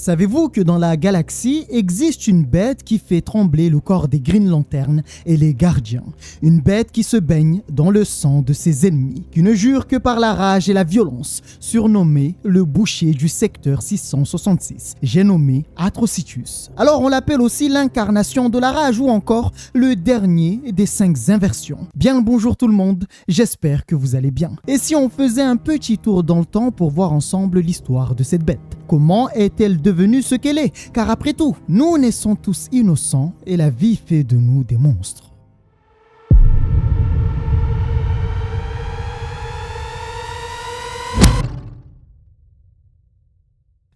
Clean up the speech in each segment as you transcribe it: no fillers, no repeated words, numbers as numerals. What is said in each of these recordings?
Savez-vous que dans la galaxie existe une bête qui fait trembler le corps des Green Lantern et les gardiens? Une bête qui se baigne dans le sang de ses ennemis, qui ne jure que par la rage et la violence, surnommé le boucher du secteur 666, j'ai nommé Atrocitus. Alors on l'appelle aussi l'incarnation de la rage ou encore le dernier des 5 inversions. Bien le bonjour tout le monde, j'espère que vous allez bien. Et si on faisait un petit tour dans le temps pour voir ensemble l'histoire de cette bête? Comment est-elle devenue ce qu'elle est? Car après tout, nous naissons tous innocents et la vie fait de nous des monstres.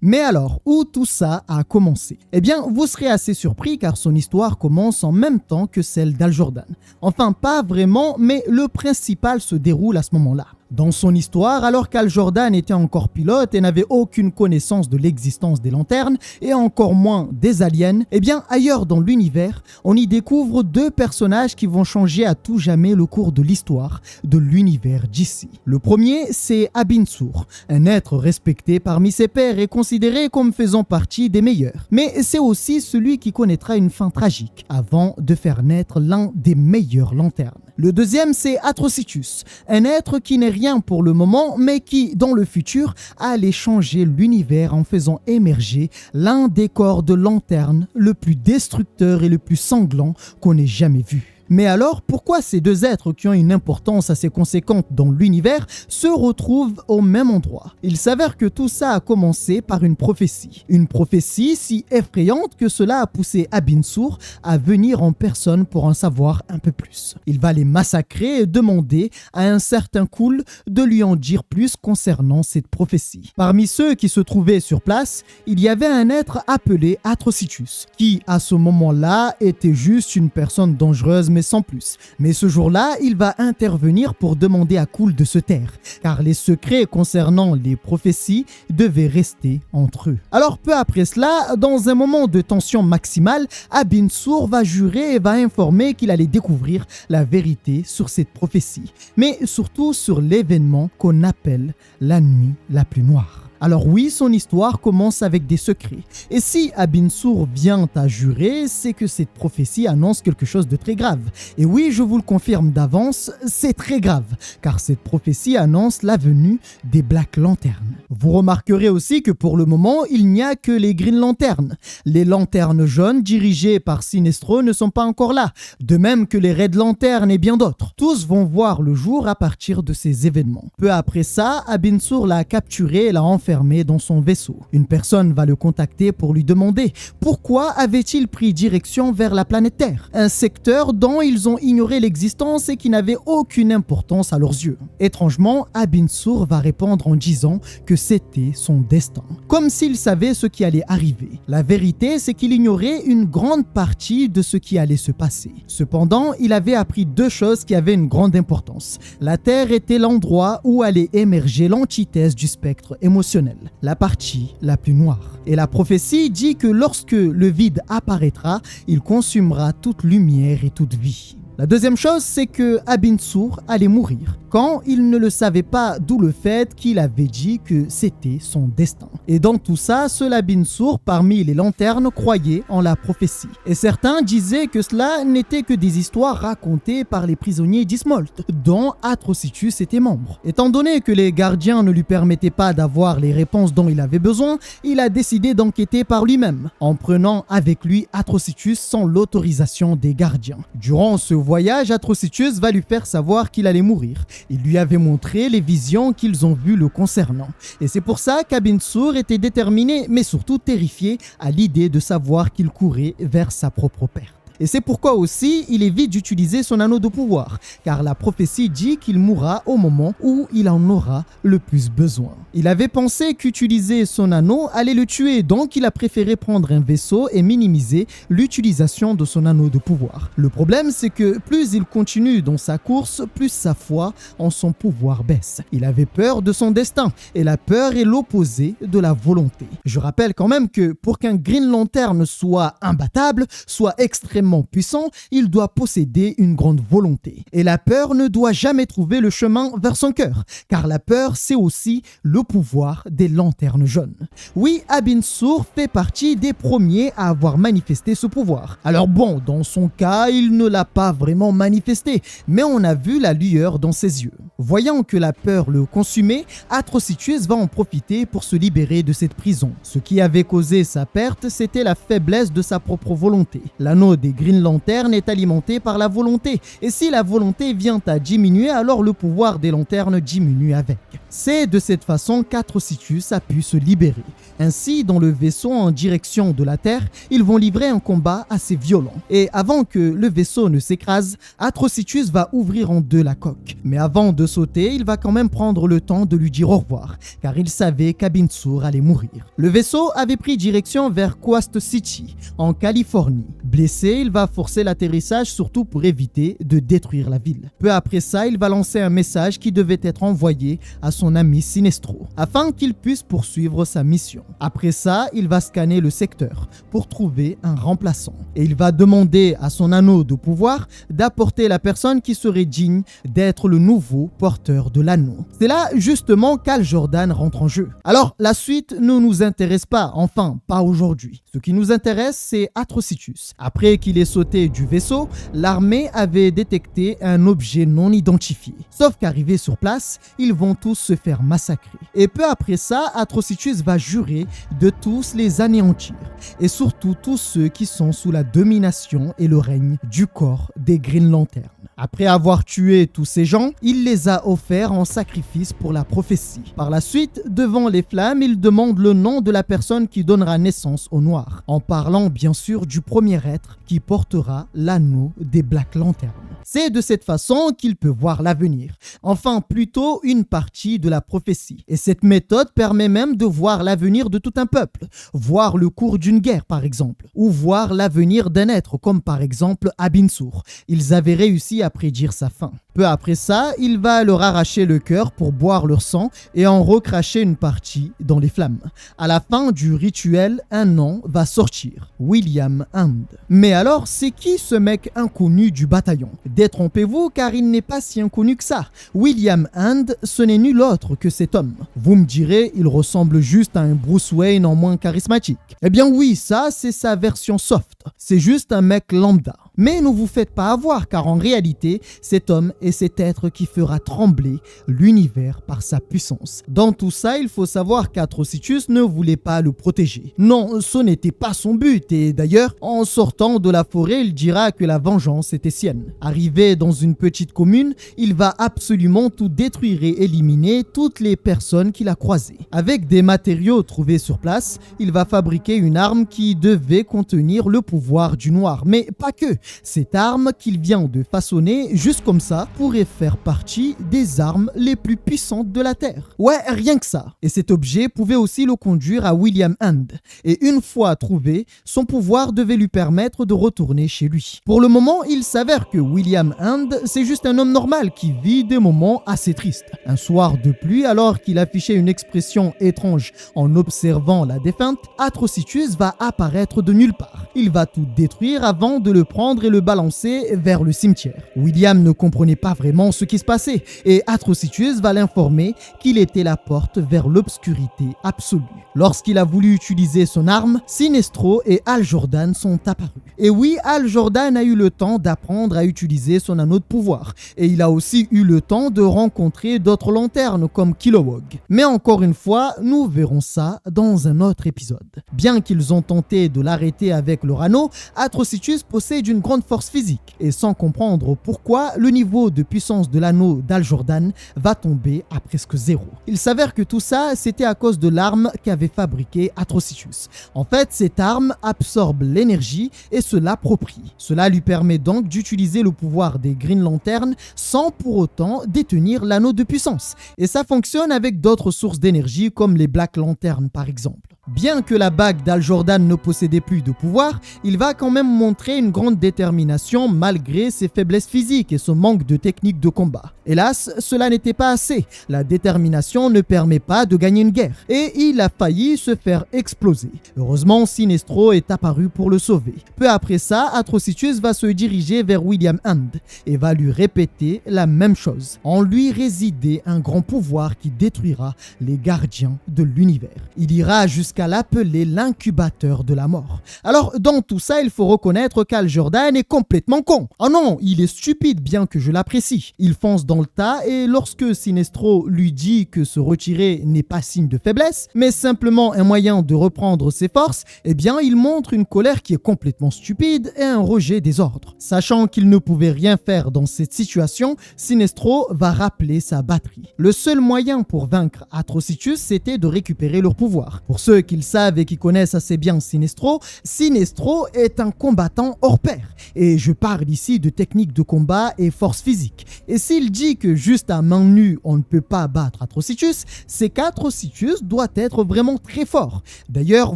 Mais alors, où tout ça a commencé? Eh bien, vous serez assez surpris car son histoire commence en même temps que celle d'Hal Jordan. Enfin, pas vraiment, mais le principal se déroule à ce moment-là. Dans son histoire, alors qu'Hal Jordan était encore pilote et n'avait aucune connaissance de l'existence des lanternes et encore moins des aliens, eh bien ailleurs dans l'univers, on y découvre 2 personnages qui vont changer à tout jamais le cours de l'histoire de l'univers d'ici. Le premier, c'est Abin Sur, un être respecté parmi ses pairs et considéré comme faisant partie des meilleurs. Mais c'est aussi celui qui connaîtra une fin tragique avant de faire naître l'un des meilleurs lanternes. Le deuxième, c'est Atrocitus, un être qui n'est rien pour le moment, mais qui, dans le futur, allait changer l'univers en faisant émerger l'un des corps de lanterne le plus destructeur et le plus sanglant qu'on ait jamais vu. Mais alors, pourquoi ces 2 êtres qui ont une importance assez conséquente dans l'univers se retrouvent au même endroit? Il s'avère que tout ça a commencé par une prophétie. Une prophétie si effrayante que cela a poussé Abin Sur à venir en personne pour en savoir un peu plus. Il va les massacrer et demander à un certain Kul de lui en dire plus concernant cette prophétie. Parmi ceux qui se trouvaient sur place, il y avait un être appelé Atrocitus, qui à ce moment-là était juste une personne dangereuse mais sans plus. Mais ce jour-là, il va intervenir pour demander à Kul de se taire, car les secrets concernant les prophéties devaient rester entre eux. Alors peu après cela, dans un moment de tension maximale, Abin Sur va jurer et va informer qu'il allait découvrir la vérité sur cette prophétie, mais surtout sur l'événement qu'on appelle la nuit la plus noire. Alors oui, son histoire commence avec des secrets. Et si Abin Sur vient à jurer, c'est que cette prophétie annonce quelque chose de très grave. Et oui, je vous le confirme d'avance, c'est très grave, car cette prophétie annonce la venue des Black Lanterns. Vous remarquerez aussi que pour le moment, il n'y a que les Green Lanterns. Les lanternes jaunes dirigées par Sinestro ne sont pas encore là, de même que les Red Lanterns et bien d'autres. Tous vont voir le jour à partir de ces événements. Peu après ça, Abin Sur l'a capturé et l'a enfermé dans son vaisseau. Une personne va le contacter pour lui demander pourquoi avait-il pris direction vers la planète Terre, un secteur dont ils ont ignoré l'existence et qui n'avait aucune importance à leurs yeux. Étrangement, Abin Sur va répondre en disant que c'était son destin, comme s'il savait ce qui allait arriver. La vérité, c'est qu'il ignorait une grande partie de ce qui allait se passer. Cependant, il avait appris 2 choses qui avaient une grande importance. La Terre était l'endroit où allait émerger l'antithèse du spectre émotionnel, la partie la plus noire. Et la prophétie dit que lorsque le vide apparaîtra, il consumera toute lumière et toute vie. La deuxième chose, c'est que Abin Sur allait mourir, quand il ne le savait pas, d'où le fait qu'il avait dit que c'était son destin. Et dans tout ça, seul Abin Sur parmi les lanternes croyait en la prophétie. Et certains disaient que cela n'était que des histoires racontées par les prisonniers d'Ismolt, dont Atrocitus était membre. Étant donné que les gardiens ne lui permettaient pas d'avoir les réponses dont il avait besoin, il a décidé d'enquêter par lui-même, en prenant avec lui Atrocitus sans l'autorisation des gardiens. Durant ce voyage, Atrocitus va lui faire savoir qu'il allait mourir. Il lui avait montré les visions qu'ils ont vues le concernant. Et c'est pour ça qu'Abin Sur était déterminé, mais surtout terrifié à l'idée de savoir qu'il courait vers sa propre perte. Et c'est pourquoi aussi il évite d'utiliser son anneau de pouvoir, car la prophétie dit qu'il mourra au moment où il en aura le plus besoin. Il avait pensé qu'utiliser son anneau allait le tuer, donc il a préféré prendre un vaisseau et minimiser l'utilisation de son anneau de pouvoir. Le problème, c'est que plus il continue dans sa course, plus sa foi en son pouvoir baisse. Il avait peur de son destin, et la peur est l'opposé de la volonté. Je rappelle quand même que pour qu'un Green Lantern soit imbattable, soit extrêmement extrêmement puissant, il doit posséder une grande volonté. Et la peur ne doit jamais trouver le chemin vers son cœur, car la peur, c'est aussi le pouvoir des lanternes jaunes. Oui, Abin Sur fait partie des premiers à avoir manifesté ce pouvoir. Alors bon, dans son cas, il ne l'a pas vraiment manifesté, mais on a vu la lueur dans ses yeux. Voyant que la peur le consumait, Atrocitus va en profiter pour se libérer de cette prison. Ce qui avait causé sa perte, c'était la faiblesse de sa propre volonté. L'anneau des Green Lanterns est alimenté par la volonté, et si la volonté vient à diminuer, alors le pouvoir des lanternes diminue avec. C'est de cette façon qu'Atrocitus a pu se libérer. Ainsi, dans le vaisseau en direction de la Terre, ils vont livrer un combat assez violent. Et avant que le vaisseau ne s'écrase, Atrocitus va ouvrir en deux la coque. Mais avant de sauter, il va quand même prendre le temps de lui dire au revoir, car il savait qu'Abin Sur allait mourir. Le vaisseau avait pris direction vers Coast City, en Californie. Blessé, il va forcer l'atterrissage surtout pour éviter de détruire la ville. Peu après ça, il va lancer un message qui devait être envoyé à son ami Sinestro, afin qu'il puisse poursuivre sa mission. Après ça, il va scanner le secteur pour trouver un remplaçant. Et il va demander à son anneau de pouvoir d'apporter la personne qui serait digne d'être le nouveau porteur de l'anneau. C'est là justement qu'Hal Jordan rentre en jeu. Alors, la suite ne nous intéresse pas, enfin, pas aujourd'hui. Ce qui nous intéresse, c'est Atrocitus. Après qu'il ait sauté du vaisseau, l'armée avait détecté un objet non identifié. Sauf qu'arrivés sur place, ils vont tous se faire massacrer. Et peu après ça, Atrocitus va jurer de tous les anéantir, et surtout tous ceux qui sont sous la domination et le règne du corps des Green Lanterns. Après avoir tué tous ces gens, il les a offerts en sacrifice pour la prophétie. Par la suite, devant les flammes, il demande le nom de la personne qui donnera naissance au noir, en parlant bien sûr du premier être qui portera l'anneau des Black Lanterns. C'est de cette façon qu'il peut voir l'avenir, enfin plutôt une partie de la prophétie. Et cette méthode permet même de voir l'avenir de tout un peuple, voir le cours d'une guerre par exemple, ou voir l'avenir d'un être comme par exemple Abin Sur. Ils avaient réussi à prédire sa fin. Peu après ça, il va leur arracher le cœur pour boire leur sang et en recracher une partie dans les flammes. À la fin du rituel, un nom va sortir, William Hand. Mais alors, c'est qui ce mec inconnu du bataillon? Détrompez-vous car il n'est pas si inconnu que ça. William Hand, ce n'est nul autre que cet homme. Vous me direz, il ressemble juste à un Bruce Wayne en moins charismatique. Eh bien oui, ça c'est sa version soft. C'est juste un mec lambda. Mais ne vous faites pas avoir car en réalité, cet homme est cet être qui fera trembler l'univers par sa puissance. Dans tout ça, il faut savoir qu'Atrocitus ne voulait pas le protéger. Non, ce n'était pas son but et d'ailleurs, en sortant de la forêt, il dira que la vengeance était sienne. Arrivé dans une petite commune, il va absolument tout détruire et éliminer toutes les personnes qu'il a croisées. Avec des matériaux trouvés sur place, il va fabriquer une arme qui devait contenir le pouvoir du noir, mais pas que. Cette arme qu'il vient de façonner, juste comme ça, pourrait faire partie des armes les plus puissantes de la Terre. Ouais, rien que ça. Et cet objet pouvait aussi le conduire à William Hand. Et une fois trouvé, son pouvoir devait lui permettre de retourner chez lui. Pour le moment, il s'avère que William Hand, c'est juste un homme normal qui vit des moments assez tristes. Un soir de pluie, alors qu'il affichait une expression étrange en observant la défunte, Atrocitus va apparaître de nulle part. Il va tout détruire avant de le prendre et le balancer vers le cimetière. William ne comprenait pas vraiment ce qui se passait et Atrocitus va l'informer qu'il était la porte vers l'obscurité absolue. Lorsqu'il a voulu utiliser son arme, Sinestro et Hal Jordan sont apparus. Et oui, Hal Jordan a eu le temps d'apprendre à utiliser son anneau de pouvoir et il a aussi eu le temps de rencontrer d'autres lanternes comme Kilowog. Mais encore une fois, nous verrons ça dans un autre épisode. Bien qu'ils ont tenté de l'arrêter avec leur anneau, Atrocitus possède une grande force physique et sans comprendre pourquoi, le niveau de puissance de l'anneau d'Hal Jordan va tomber à presque zéro. Il s'avère que tout ça, c'était à cause de l'arme qu'avait fabriquée Atrocitus. En fait, cette arme absorbe l'énergie et se l'approprie. Cela lui permet donc d'utiliser le pouvoir des Green Lanterns sans pour autant détenir l'anneau de puissance. Et ça fonctionne avec d'autres sources d'énergie comme les Black Lanterns par exemple. Bien que la bague d'Hal Jordan ne possédait plus de pouvoir, il va quand même montrer une grande détermination malgré ses faiblesses physiques et son manque de technique de combat. Hélas, cela n'était pas assez. La détermination ne permet pas de gagner une guerre et il a failli se faire exploser. Heureusement, Sinestro est apparu pour le sauver. Peu après ça, Atrocitus va se diriger vers William Hand et va lui répéter la même chose. En lui résidait un grand pouvoir qui détruira les gardiens de l'univers. Il ira jusqu'à l'appeler l'incubateur de la mort. Alors, dans tout ça, il faut reconnaître qu'Hal Jordan est complètement con. Oh non, il est stupide bien que je l'apprécie. Il fonce dans le tas et lorsque Sinestro lui dit que se retirer n'est pas signe de faiblesse, mais simplement un moyen de reprendre ses forces, eh bien, il montre une colère qui est complètement stupide et un rejet des ordres. Sachant qu'il ne pouvait rien faire dans cette situation, Sinestro va rappeler sa batterie. Le seul moyen pour vaincre Atrocitus, c'était de récupérer leur pouvoir. Pour ceux qui le savent et qui connaissent assez bien Sinestro, Sinestro est un combattant hors pair. Et je parle ici de technique de combat et force physique. Et s'il dit que juste à main nue, on ne peut pas battre Atrocitus, c'est qu'Atrocitus doit être vraiment très fort. D'ailleurs,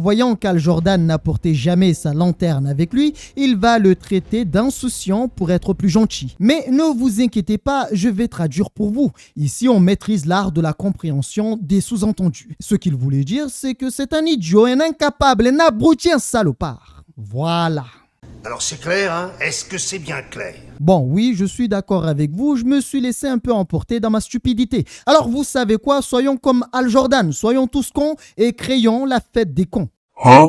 voyant qu'Hal Jordan n'apportait jamais sa lanterne avec lui, il va le traiter d'insouciant pour être plus gentil. Mais ne vous inquiétez pas, je vais traduire pour vous. Ici, on maîtrise l'art de la compréhension des sous-entendus. Ce qu'il voulait dire, c'est que c'est un idiot, un incapable, un abruti, un salopard. Voilà. Alors c'est clair, hein? Est-ce que c'est bien clair? Bon, oui, je suis d'accord avec vous, je me suis laissé un peu emporter dans ma stupidité. Alors vous savez quoi, soyons comme Hal Jordan, soyons tous cons et créons la fête des cons. Hein?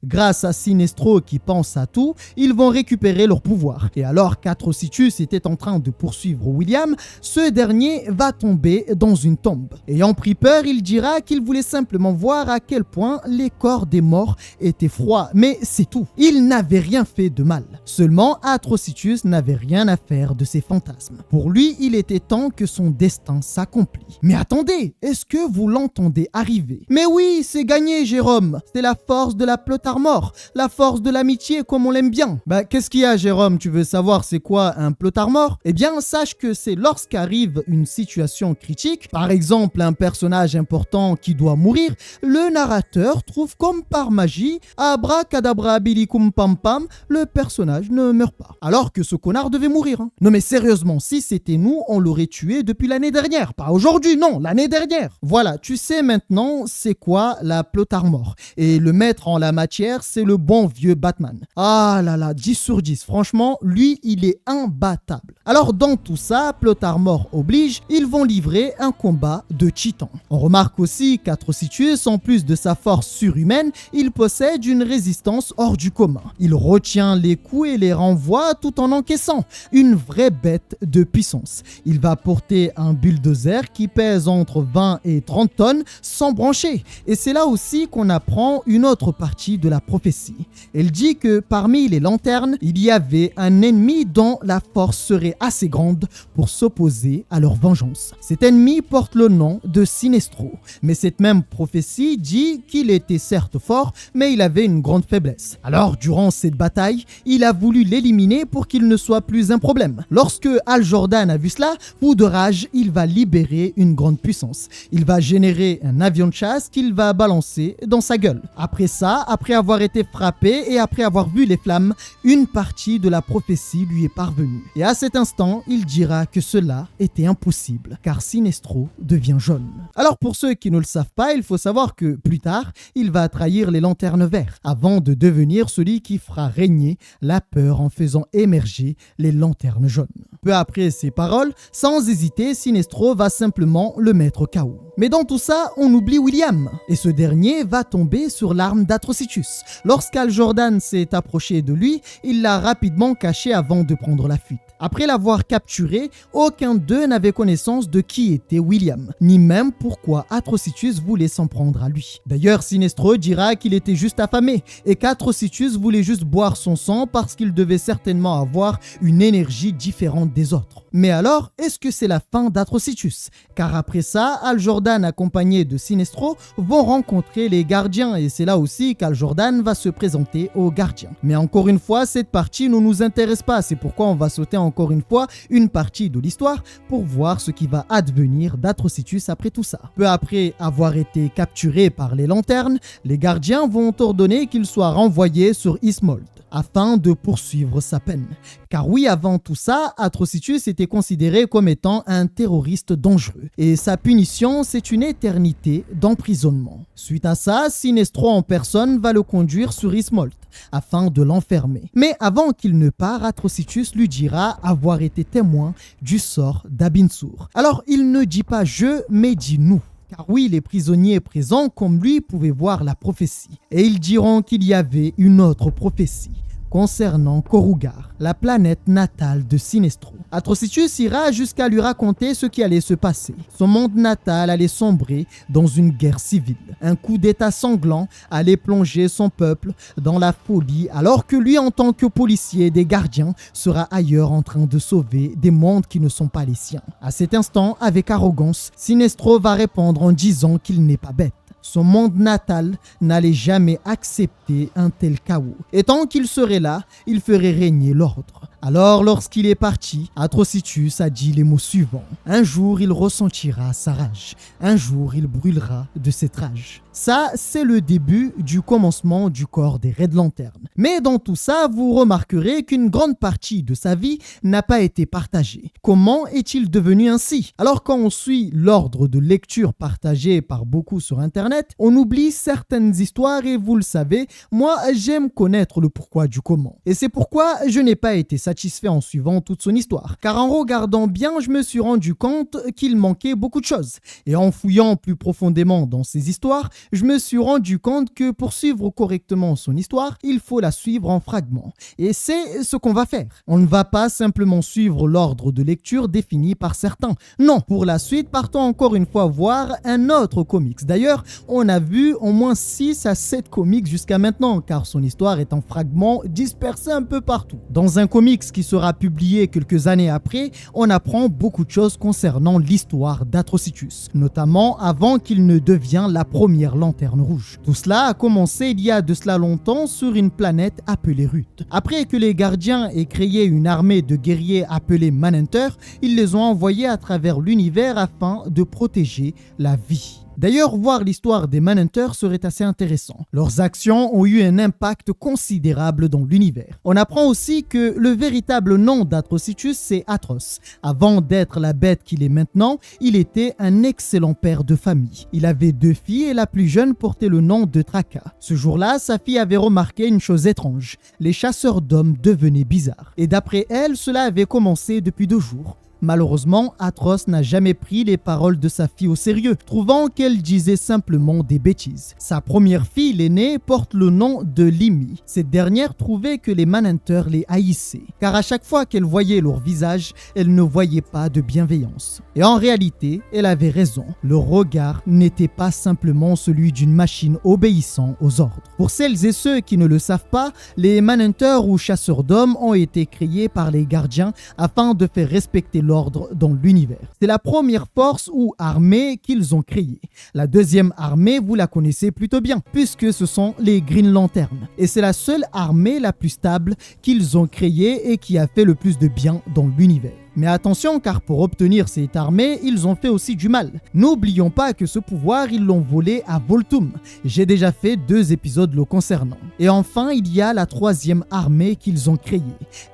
Grâce à Sinestro qui pense à tout, ils vont récupérer leur pouvoir. Et alors qu'Atrocitus était en train de poursuivre William, ce dernier va tomber dans une tombe. Ayant pris peur, il dira qu'il voulait simplement voir à quel point les corps des morts étaient froids. Mais c'est tout. Il n'avait rien fait de mal. Seulement, Atrocitus n'avait rien à faire de ses fantasmes. Pour lui, il était temps que son destin s'accomplisse. Mais attendez, est-ce que vous l'entendez arriver? Mais oui, c'est gagné, Jérôme. C'est la force de la Plotard-Mort, la force de l'amitié comme on l'aime bien. Bah, qu'est-ce qu'il y a, Jérôme? Tu veux savoir c'est quoi un Plotard-Mort? Eh bien, sache que c'est lorsqu'arrive une situation critique, par exemple un personnage important qui doit mourir, le narrateur trouve comme par magie, abracadabra bilikum pam pam, le personnage ne meurt pas. Alors que ce connard devait mourir. Hein. Non mais sérieusement, si c'était nous, on l'aurait tué depuis l'année dernière. Pas aujourd'hui, non, l'année dernière. Voilà, tu sais maintenant c'est quoi la Plotard-Mort. Et le maître en la matière, c'est le bon vieux Batman. Ah là là, 10 sur 10. Franchement, lui, il est imbattable. Alors, dans tout ça, Plotard-Mort oblige, ils vont livrer un combat de titans. On remarque aussi qu'Atrocitus, en plus de sa force surhumaine, il possède une résistance hors du commun. Il retient les coups et les renvoie tout en encaissant. Une vraie bête de puissance. Il va porter un bulldozer qui pèse entre 20 et 30 tonnes sans brancher. Et c'est là aussi qu'on apprend une autre partie de la prophétie. Elle dit que parmi les lanternes, il y avait un ennemi dont la force serait assez grande pour s'opposer à leur vengeance. Cet ennemi porte le nom de Sinestro. Mais cette même prophétie dit qu'il était certes fort, mais il avait une grande faiblesse. Alors, durant cette bataille, il a voulu l'éliminer pour qu'il ne soit plus un problème. Lorsque Hal Jordan a vu cela, fou de rage, il va libérer une grande puissance. Il va générer un avion de chasse qu'il va balancer dans sa gueule. Après ça, après avoir été frappé et après avoir vu les flammes, une partie de la prophétie lui est parvenue. Et à cet instant, il dira que cela était impossible, car Sinestro devient jaune. Alors pour ceux qui ne le savent pas, il faut savoir que plus tard, il va trahir les lanternes vertes, avant de devenir celui qui fera régner la peur en faisant émerger les lanternes jaunes. Peu après ces paroles, sans hésiter, Sinestro va simplement le mettre KO. Mais dans tout ça, on oublie William, et ce dernier va tomber sur l'arme d'Atrocitus. Lorsqu'Hal Jordan s'est approché de lui, il l'a rapidement caché avant de prendre la fuite. Après l'avoir capturé, aucun d'eux n'avait connaissance de qui était William, ni même pourquoi Atrocitus voulait s'en prendre à lui. D'ailleurs, Sinestro dira qu'il était juste affamé et qu'Atrocitus voulait juste boire son sang parce qu'il devait certainement avoir une énergie différente des autres. Mais alors, est-ce que c'est la fin d'Atrocitus? Car après ça, Hal Jordan accompagné de Sinestro vont rencontrer les gardiens et c'est là aussi qu'Hal Jordan Jordan va se présenter aux gardiens. Mais encore une fois, cette partie ne nous intéresse pas, c'est pourquoi on va sauter encore une fois une partie de l'histoire pour voir ce qui va advenir d'Atrocitus après tout ça. Peu après avoir été capturé par les lanternes, les gardiens vont ordonner qu'il soit renvoyé sur Ismold afin de poursuivre sa peine. Car oui, avant tout ça, Atrocitus était considéré comme étant un terroriste dangereux et sa punition, c'est une éternité d'emprisonnement. Suite à ça, Sinestro en personne va le conduire sur Ismold afin de l'enfermer. Mais avant qu'il ne parte, Atrocitus lui dira avoir été témoin du sort d'Abinsur. Alors, il ne dit pas « je », mais dit « nous ». Car oui, les prisonniers présents comme lui pouvaient voir la prophétie. Et ils diront qu'il y avait une autre prophétie concernant Korugar, la planète natale de Sinestro. Atrocitus ira jusqu'à lui raconter ce qui allait se passer. Son monde natal allait sombrer dans une guerre civile. Un coup d'état sanglant allait plonger son peuple dans la folie, alors que lui, en tant que policier des gardiens, sera ailleurs en train de sauver des mondes qui ne sont pas les siens. À cet instant, avec arrogance, Sinestro va répondre en disant qu'il n'est pas bête. Son monde natal n'allait jamais accepter un tel chaos. Et tant qu'il serait là, il ferait régner l'ordre. Alors, lorsqu'il est parti, Atrocitus a dit les mots suivants. Un jour, il ressentira sa rage. Un jour, il brûlera de cette rage. Ça, c'est le début du commencement du corps des Red Lanterns. Mais dans tout ça, vous remarquerez qu'une grande partie de sa vie n'a pas été partagée. Comment est-il devenu ainsi? Alors, quand on suit l'ordre de lecture partagé par beaucoup sur Internet, on oublie certaines histoires et vous le savez, moi, j'aime connaître le pourquoi du comment. Et c'est pourquoi je n'ai pas été satisfait en suivant toute son histoire. Car en regardant bien, je me suis rendu compte qu'il manquait beaucoup de choses. Et en fouillant plus profondément dans ses histoires, je me suis rendu compte que pour suivre correctement son histoire, il faut la suivre en fragments. Et c'est ce qu'on va faire. On ne va pas simplement suivre l'ordre de lecture défini par certains. Non, pour la suite, partons encore une fois voir un autre comics. D'ailleurs, on a vu au moins 6 à 7 comics jusqu'à maintenant, car son histoire est en fragments dispersés un peu partout. Dans un comics qui sera publié quelques années après, on apprend beaucoup de choses concernant l'histoire d'Atrocitus, notamment avant qu'il ne devienne la première lanterne rouge. Tout cela a commencé il y a de cela longtemps sur une planète appelée Ruth. Après que les gardiens aient créé une armée de guerriers appelés Manhunter, ils les ont envoyés à travers l'univers afin de protéger la vie. D'ailleurs, voir l'histoire des Manhunters serait assez intéressant. Leurs actions ont eu un impact considérable dans l'univers. On apprend aussi que le véritable nom d'Atrocitus, c'est Atros. Avant d'être la bête qu'il est maintenant, il était un excellent père de famille. Il avait 2 filles et la plus jeune portait le nom de Traka. Ce jour-là, sa fille avait remarqué une chose étrange. Les chasseurs d'hommes devenaient bizarres. Et d'après elle, cela avait commencé depuis 2 jours. Malheureusement, Atros n'a jamais pris les paroles de sa fille au sérieux, trouvant qu'elle disait simplement des bêtises. Sa première fille, l'aînée, porte le nom de Limi. Cette dernière trouvait que les Manhunters les haïssaient, car à chaque fois qu'elle voyait leur visage, elle ne voyait pas de bienveillance. Et en réalité, elle avait raison. Leur regard n'était pas simplement celui d'une machine obéissant aux ordres. Pour celles et ceux qui ne le savent pas, les Manhunters ou chasseurs d'hommes ont été créés par les gardiens afin de faire respecter l'ordre dans l'univers. C'est la première force ou armée qu'ils ont créée. La deuxième armée, vous la connaissez plutôt bien, puisque ce sont les Green Lanterns. Et c'est la seule armée la plus stable qu'ils ont créée et qui a fait le plus de bien dans l'univers. Mais attention, car pour obtenir cette armée, ils ont fait aussi du mal. N'oublions pas que ce pouvoir, ils l'ont volé à Voltum. J'ai déjà fait 2 épisodes le concernant. Et enfin, il y a la 3e armée qu'ils ont créée.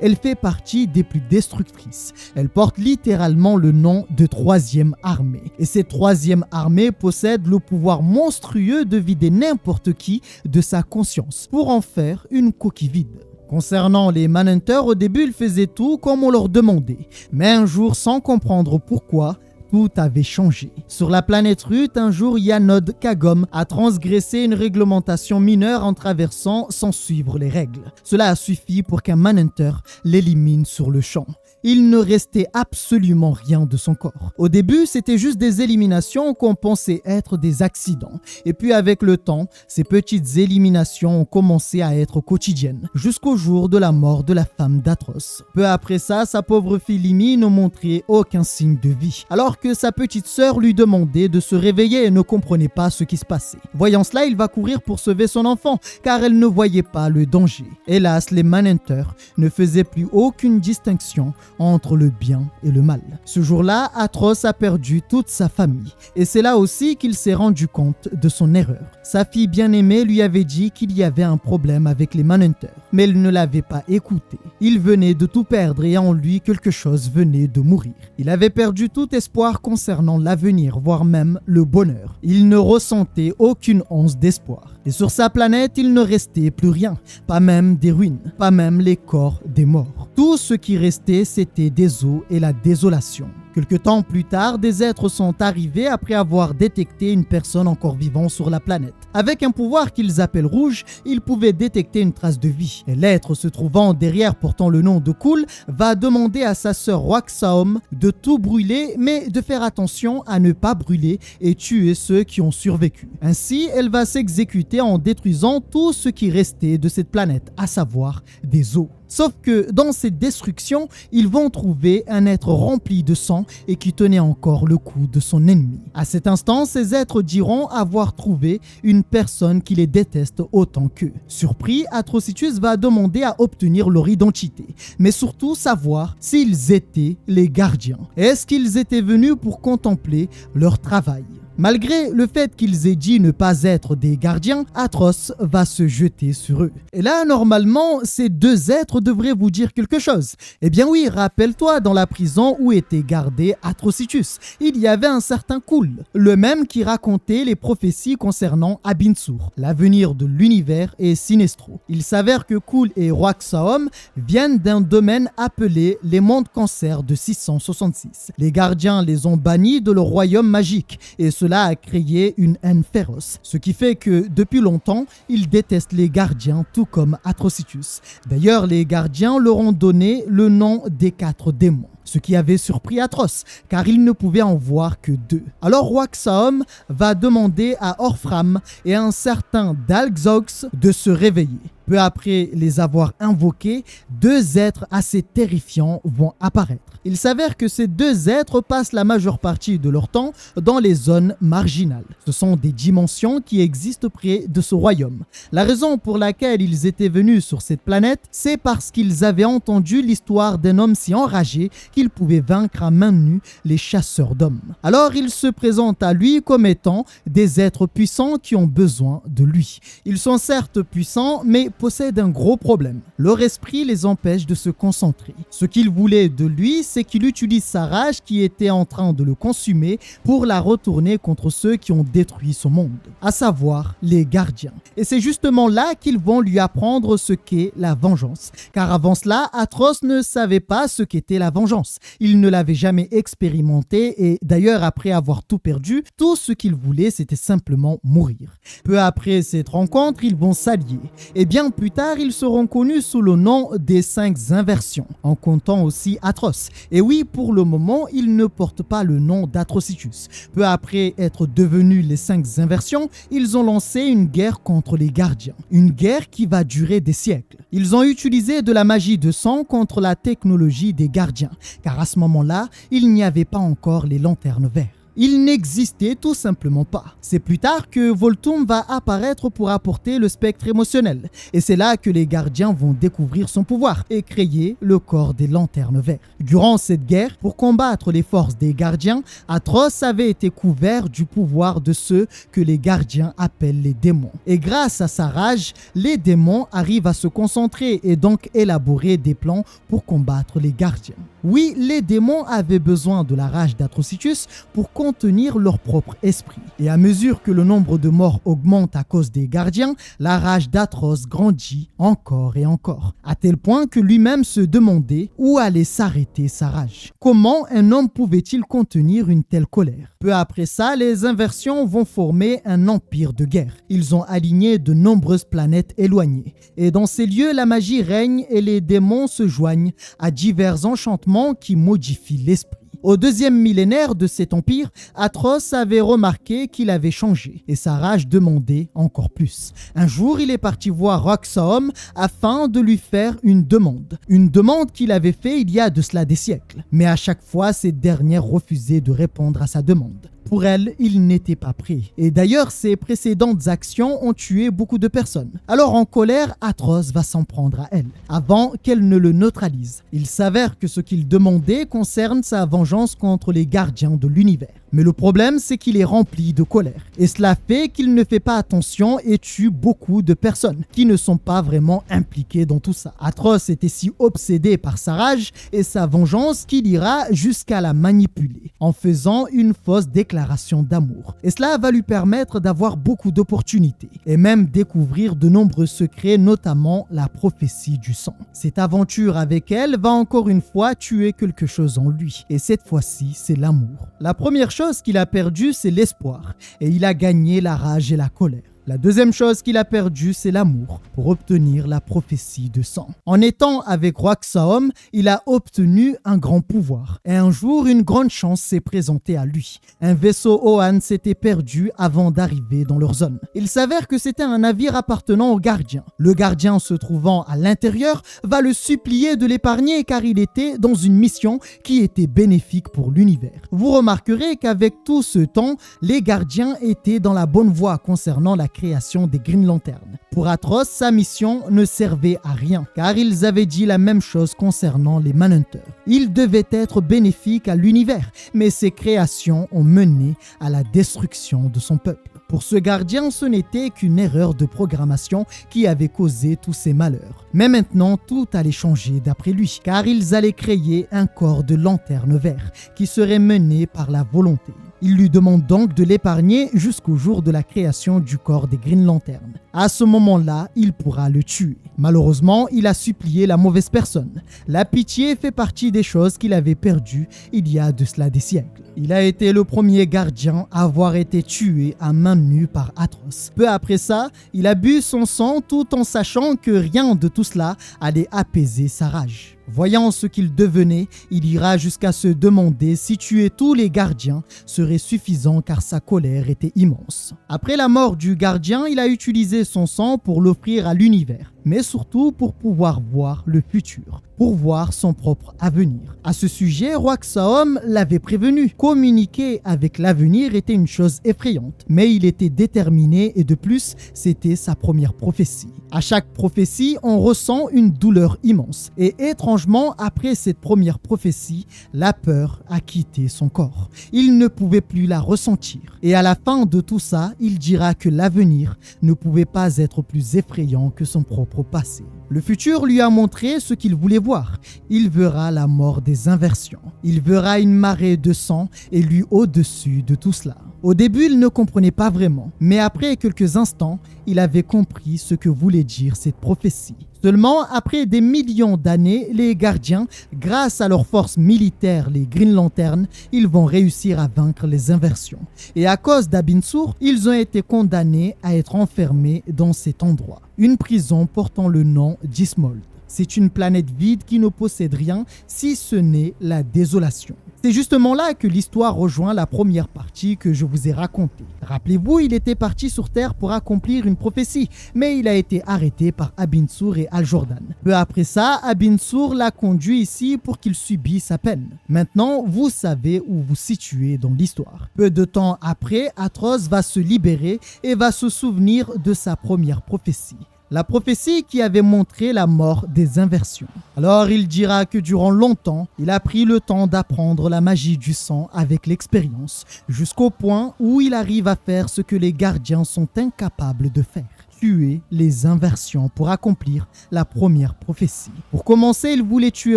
Elle fait partie des plus destructrices. Elle porte littéralement le nom de 3e armée. Et cette 3e armée possède le pouvoir monstrueux de vider n'importe qui de sa conscience pour en faire une coquille vide. Concernant les Manhunters, au début, ils faisaient tout comme on leur demandait. Mais un jour, sans comprendre pourquoi, tout avait changé. Sur la planète Ruth, un jour, Yanod Kagom a transgressé une réglementation mineure en traversant sans suivre les règles. Cela a suffi pour qu'un Manhunter l'élimine sur le champ. Il ne restait absolument rien de son corps. Au début, c'était juste des éliminations qu'on pensait être des accidents. Et puis avec le temps, ces petites éliminations ont commencé à être quotidiennes, jusqu'au jour de la mort de la femme d'Atros. Peu après ça, sa pauvre fille Limi ne montrait aucun signe de vie. Alors que sa petite sœur lui demandait de se réveiller et ne comprenait pas ce qui se passait. Voyant cela, il va courir pour sauver son enfant, car elle ne voyait pas le danger. Hélas, les Manhunters ne faisaient plus aucune distinction entre le bien et le mal. Ce jour-là, Atroce a perdu toute sa famille, et c'est là aussi qu'il s'est rendu compte de son erreur. Sa fille bien-aimée lui avait dit qu'il y avait un problème avec les Manhunters, mais elle ne l'avait pas écouté. Il venait de tout perdre et en lui quelque chose venait de mourir. Il avait perdu tout espoir concernant l'avenir, voire même le bonheur. Il ne ressentait aucune once d'espoir. Et sur sa planète, il ne restait plus rien, pas même des ruines, pas même les corps des morts. Tout ce qui restait, c'était des eaux et la désolation. Quelque temps plus tard, des êtres sont arrivés après avoir détecté une personne encore vivante sur la planète. Avec un pouvoir qu'ils appellent Rouge, ils pouvaient détecter une trace de vie. Et l'être se trouvant derrière portant le nom de Cool va demander à sa sœur Roxaom de tout brûler, mais de faire attention à ne pas brûler et tuer ceux qui ont survécu. Ainsi, elle va s'exécuter en détruisant tout ce qui restait de cette planète, à savoir des eaux. Sauf que dans cette destruction, ils vont trouver un être rempli de sang et qui tenait encore le cou de son ennemi. À cet instant, ces êtres diront avoir trouvé une personne qui les déteste autant qu'eux. Surpris, Atrocitus va demander à obtenir leur identité, mais surtout savoir s'ils étaient les gardiens. Est-ce qu'ils étaient venus pour contempler leur travail? Malgré le fait qu'ils aient dit ne pas être des gardiens, Atroce va se jeter sur eux. Et là, normalement, ces deux êtres devraient vous dire quelque chose. Eh bien oui, rappelle-toi, dans la prison où était gardé Atrocitus, il y avait un certain Cool, le même qui racontait les prophéties concernant Abinsur, l'avenir de l'univers et Sinestro. Il s'avère que Cool et Roxaom viennent d'un domaine appelé les mondes cancer de 666. Les gardiens les ont bannis de leur royaume magique et cela a créé une haine féroce, ce qui fait que depuis longtemps, ils détestent les gardiens tout comme Atrocitus. D'ailleurs, les gardiens leur ont donné le nom des 4 démons, ce qui avait surpris Atroce, car il ne pouvait en voir que 2. Alors Roxaom va demander à Orfram et à un certain Dalgzox de se réveiller. Peu après les avoir invoqués, 2 êtres assez terrifiants vont apparaître. Il s'avère que ces 2 êtres passent la majeure partie de leur temps dans les zones marginales. Ce sont des dimensions qui existent près de ce royaume. La raison pour laquelle ils étaient venus sur cette planète, c'est parce qu'ils avaient entendu l'histoire d'un homme si enragé qu'il pouvait vaincre à main nue les chasseurs d'hommes. Alors ils se présentent à lui comme étant des êtres puissants qui ont besoin de lui. Ils sont certes puissants, mais possèdent un gros problème. Leur esprit les empêche de se concentrer. Ce qu'ils voulaient de lui, c'est qu'il utilise sa rage qui était en train de le consumer pour la retourner contre ceux qui ont détruit son monde, à savoir les gardiens. Et c'est justement là qu'ils vont lui apprendre ce qu'est la vengeance. Car avant cela, Atroce ne savait pas ce qu'était la vengeance. Il ne l'avait jamais expérimenté et d'ailleurs après avoir tout perdu, tout ce qu'il voulait c'était simplement mourir. Peu après cette rencontre, ils vont s'allier. Et bien plus tard, ils seront connus sous le nom des 5 inversions, en comptant aussi Atroce. Et oui, pour le moment, ils ne portent pas le nom d'Atrocitus. Peu après être devenus les 5 inversions, ils ont lancé une guerre contre les gardiens. Une guerre qui va durer des siècles. Ils ont utilisé de la magie de sang contre la technologie des gardiens, car à ce moment-là, il n'y avait pas encore les lanternes vertes. Il n'existait tout simplement pas. C'est plus tard que Voltum va apparaître pour apporter le spectre émotionnel. Et c'est là que les gardiens vont découvrir son pouvoir et créer le corps des lanternes vertes. Durant cette guerre, pour combattre les forces des gardiens, Atroce avait été couvert du pouvoir de ceux que les gardiens appellent les démons. Et grâce à sa rage, les démons arrivent à se concentrer et donc élaborer des plans pour combattre les gardiens. Oui, les démons avaient besoin de la rage d'Atrocitus pour contenir leur propre esprit. Et à mesure que le nombre de morts augmente à cause des gardiens, la rage d'Atroce grandit encore et encore, à tel point que lui-même se demandait où allait s'arrêter sa rage. Comment un homme pouvait-il contenir une telle colère? Peu après ça, les inversions vont former un empire de guerre. Ils ont aligné de nombreuses planètes éloignées. Et dans ces lieux, la magie règne et les démons se joignent à divers enchantements qui modifient l'esprit. Au deuxième millénaire de cet empire, Atroce avait remarqué qu'il avait changé et sa rage demandait encore plus. Un jour, il est parti voir Roxaom afin de lui faire une demande qu'il avait fait il y a de cela des siècles. Mais à chaque fois, cette dernière refusait de répondre à sa demande. Pour elle, il n'était pas prêt. Et d'ailleurs, ses précédentes actions ont tué beaucoup de personnes. Alors en colère, Atroce va s'en prendre à elle, avant qu'elle ne le neutralise. Il s'avère que ce qu'il demandait concerne sa vengeance contre les gardiens de l'univers. Mais le problème, c'est qu'il est rempli de colère. Et cela fait qu'il ne fait pas attention et tue beaucoup de personnes qui ne sont pas vraiment impliquées dans tout ça. Atroce était si obsédé par sa rage et sa vengeance qu'il ira jusqu'à la manipuler en faisant une fausse déclaration d'amour. Et cela va lui permettre d'avoir beaucoup d'opportunités et même découvrir de nombreux secrets, notamment la prophétie du sang. Cette aventure avec elle va encore une fois tuer quelque chose en lui. Et cette fois-ci, c'est l'amour. La première chose qu'il a perdue, c'est l'espoir. Et il a gagné la rage et la colère. La deuxième chose qu'il a perdue, c'est l'amour pour obtenir la prophétie de sang. En étant avec Roxaom, il a obtenu un grand pouvoir. Et un jour, une grande chance s'est présentée à lui. Un vaisseau Oan s'était perdu avant d'arriver dans leur zone. Il s'avère que c'était un navire appartenant au gardien. Le gardien, se trouvant à l'intérieur, va le supplier de l'épargner car il était dans une mission qui était bénéfique pour l'univers. Vous remarquerez qu'avec tout ce temps, les gardiens étaient dans la bonne voie concernant la création des Green Lanterns. Pour Atroce, sa mission ne servait à rien, car ils avaient dit la même chose concernant les Manhunters. Ils devaient être bénéfiques à l'univers, mais ces créations ont mené à la destruction de son peuple. Pour ce gardien, ce n'était qu'une erreur de programmation qui avait causé tous ces malheurs. Mais maintenant, tout allait changer d'après lui, car ils allaient créer un corps de lanterne vert qui serait mené par la volonté. Il lui demande donc de l'épargner jusqu'au jour de la création du corps des Green Lanterns. À ce moment-là, il pourra le tuer. Malheureusement, il a supplié la mauvaise personne. La pitié fait partie des choses qu'il avait perdues il y a de cela des siècles. Il a été le premier gardien à avoir été tué à main nue par Atroce. Peu après ça, il a bu son sang tout en sachant que rien de tout cela allait apaiser sa rage. Voyant ce qu'il devenait, il ira jusqu'à se demander si tuer tous les gardiens serait suffisant car sa colère était immense. Après la mort du gardien, il a utilisé son sang pour l'offrir à l'univers, mais surtout pour pouvoir voir le futur, pour voir son propre avenir. À ce sujet, Roxaom l'avait prévenu. Communiquer avec l'avenir était une chose effrayante, mais il était déterminé et de plus, c'était sa première prophétie. À chaque prophétie, on ressent une douleur immense. Et étrangement, après cette première prophétie, la peur a quitté son corps. Il ne pouvait plus la ressentir. Et à la fin de tout ça, il dira que l'avenir ne pouvait pas être plus effrayant que son propre passé. Le futur lui a montré ce qu'il voulait voir. Il verra la mort des inversions. Il verra une marée de sang et lui au-dessus de tout cela. Au début, il ne comprenait pas vraiment, mais après quelques instants, il avait compris ce que voulait dire cette prophétie. Seulement, après des millions d'années, les gardiens, grâce à leur force militaire, les Green Lanterns, ils vont réussir à vaincre les inversions. Et à cause d'Abinsur, ils ont été condamnés à être enfermés dans cet endroit. Une prison portant le nom d'Ismold. C'est une planète vide qui ne possède rien si ce n'est la désolation. C'est justement là que l'histoire rejoint la première partie que je vous ai racontée. Rappelez-vous, il était parti sur Terre pour accomplir une prophétie, mais il a été arrêté par Abinsur et Al-Jordan. Peu après ça, Abinsur l'a conduit ici pour qu'il subisse sa peine. Maintenant, vous savez où vous situez dans l'histoire. Peu de temps après, Atroce va se libérer et va se souvenir de sa première prophétie. La prophétie qui avait montré la mort des inversions. Alors il dira que durant longtemps, il a pris le temps d'apprendre la magie du sang avec l'expérience, jusqu'au point où il arrive à faire ce que les gardiens sont incapables de faire. Tuer les inversions pour accomplir la première prophétie. Pour commencer, il voulait tuer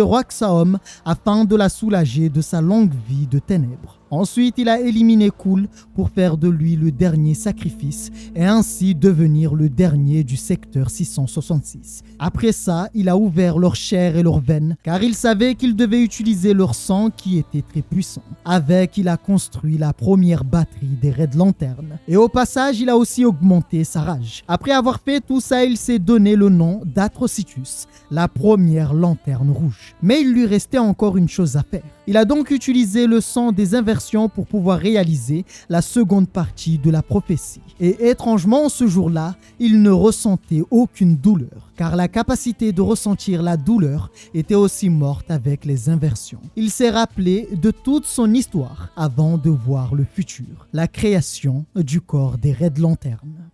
Roxaom afin de la soulager de sa longue vie de ténèbres. Ensuite, il a éliminé Kul pour faire de lui le dernier sacrifice et ainsi devenir le dernier du secteur 666. Après ça, il a ouvert leur chair et leurs veines car il savait qu'il devait utiliser leur sang qui était très puissant. Avec, il a construit la première batterie des Red Lanterns. Et au passage, il a aussi augmenté sa rage. Après avoir fait tout ça, il s'est donné le nom d'Atrocitus, la première lanterne rouge. Mais il lui restait encore une chose à faire. Il a donc utilisé le sang des inversions pour pouvoir réaliser la seconde partie de la prophétie. Et étrangement, ce jour-là, il ne ressentait aucune douleur, car la capacité de ressentir la douleur était aussi morte avec les inversions. Il s'est rappelé de toute son histoire avant de voir le futur, la création du corps des Red Lanterns.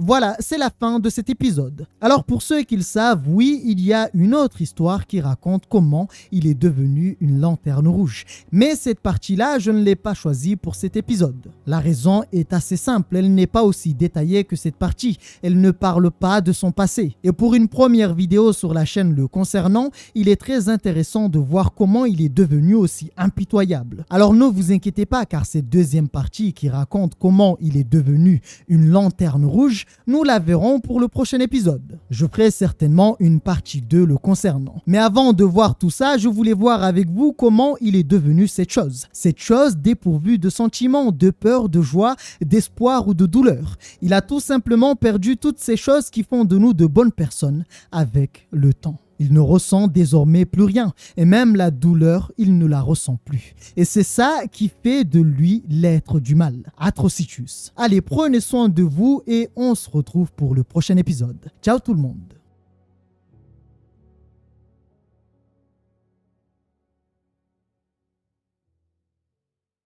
Voilà, c'est la fin de cet épisode. Alors pour ceux qui le savent, oui, il y a une autre histoire qui raconte comment il est devenu une lanterne rouge. Mais cette partie-là, je ne l'ai pas choisie pour cet épisode. La raison est assez simple, elle n'est pas aussi détaillée que cette partie. Elle ne parle pas de son passé. Et pour une première vidéo sur la chaîne le concernant, il est très intéressant de voir comment il est devenu aussi impitoyable. Alors ne vous inquiétez pas, car cette deuxième partie qui raconte comment il est devenu une lanterne rouge, nous la verrons pour le prochain épisode. Je ferai certainement une partie 2 le concernant. Mais avant de voir tout ça, je voulais voir avec vous comment il est devenu cette chose. Cette chose dépourvue de sentiments, de peur, de joie, d'espoir ou de douleur. Il a tout simplement perdu toutes ces choses qui font de nous de bonnes personnes avec le temps. Il ne ressent désormais plus rien et même la douleur, il ne la ressent plus. Et c'est ça qui fait de lui l'être du mal, Atrocitus. Allez, prenez soin de vous et on se retrouve pour le prochain épisode. Ciao tout le monde.